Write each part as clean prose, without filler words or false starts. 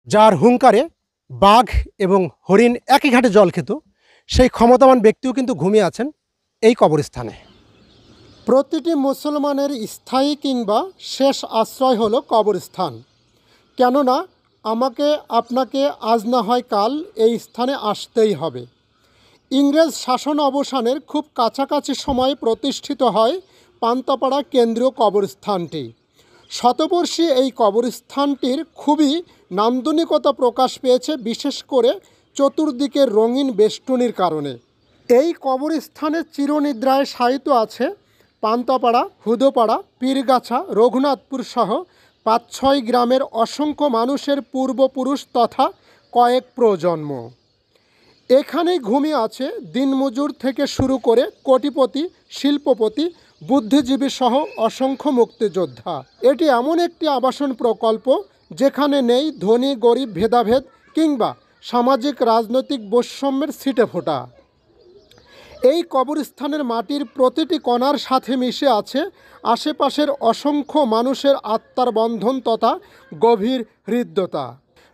যার হুঙ্কারে বাঘ এবং হরিণ একই ঘাটে জল খেত, সেই ক্ষমতাবান ব্যক্তিও কিন্তু ঘুমিয়ে আছেন এই কবরস্থানে। প্রতিটি মুসলমানের স্থায়ী কিংবা শেষ আশ্রয় হলো কবরস্থান। কেননা আমাকে আপনাকে আজ না হয় কাল এই স্থানে আসতেই হবে। ইংরেজ শাসন অবসানের খুব কাছাকাছি সময়ে প্রতিষ্ঠিত হয় পান্তাপাড়া কেন্দ্রীয় কবরস্থানটি। শতবর্ষী এই কবরস্থানটির খুবই নান্দনিকতা প্রকাশ পেয়েছে, বিশেষ করে চতুর্দিকের রঙিন বেষ্টনীর কারণে। এই কবরস্থানের চিরনিদ্রায় শায়িত আছে পান্তাপাড়া, হুদোপাড়া, পীরগাছা, রঘুনাথপুর সহ ৫-৬ গ্রামের অসংখ্য মানুষের পূর্বপুরুষ তথা কয়েক প্রজন্ম। এখানেই ঘুমিয়ে আছে দিনমজুর থেকে শুরু করে কোটিপতি, শিল্পপতি, বুদ্ধিজীবী সহ অসংখ্য মুক্তিযোদ্ধা। এটি এমন একটি আবাসন প্রকল্প যেখানে নেই ধনী গরিব ভেদাভেদ কিংবা সামাজিক রাজনৈতিক বৈষম্যের ছিটেফোঁটা। এই কবরস্থানের মাটির প্রতিটি কণার সাথে মিশে আছে আশেপাশের অসংখ্য মানুষের আত্মার বন্ধন তথা গভীর হৃদ্যতা।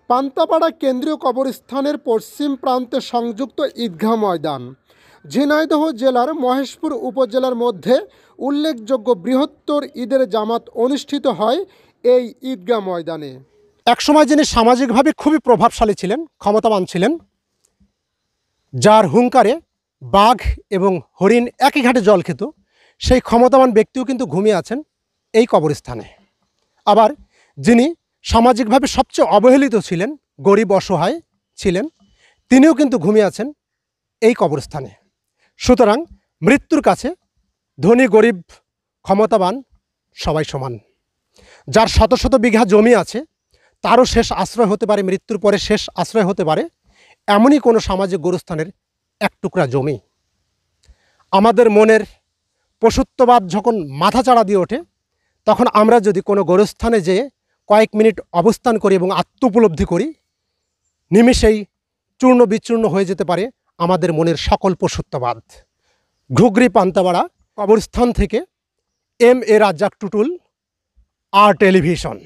পান্তাপাড়া কেন্দ্রীয় কবরস্থানের পশ্চিম প্রান্তে সংযুক্ত ঈদগাহ ময়দান। ঝিনাইদহ জেলার মহেশপুর উপজেলার মধ্যে উল্লেখযোগ্য বৃহত্তর ঈদের জামাত অনুষ্ঠিত হয় এই ঈদগাহ ময়দানে। একসময় যিনি সামাজিকভাবে খুবই প্রভাবশালী ছিলেন, ক্ষমতাবান ছিলেন, যার হুঙ্কারে বাঘ এবং হরিণ একই ঘাটে জল খেত, সেই ক্ষমতাবান ব্যক্তিও কিন্তু ঘুমিয়ে আছেন এই কবরস্থানে। আবার যিনি সামাজিকভাবে সবচেয়ে অবহেলিত ছিলেন, গরিব অসহায় ছিলেন, তিনিও কিন্তু ঘুমিয়ে আছেন এই কবরস্থানে। সুতরাং মৃত্যুর কাছে ধনী গরিব ক্ষমতাবান সবাই সমান। যার শত শত বিঘা জমি আছে তারও শেষ আশ্রয় হতে পারে, মৃত্যুর পরে শেষ আশ্রয় হতে পারে এমনই কোনো সামাজিক গোরস্থানের এক টুকরা জমি। আমাদের মনের পশুত্ববাদ যখন মাথাচাড়া দিয়ে ওঠে, তখন আমরা যদি কোনো গোরস্থানে যেয়ে কয়েক মিনিট অবস্থান করি এবং আত্মোপলব্ধি করি, নিমেষেই চূর্ণ বিচূর্ণ হয়ে যেতে পারে আমাদের মনের সকল পশুত্ববাদ। ঘুগরি পান্তাপাড়া কবরস্থান থেকে M A Razzak Tutul, R television.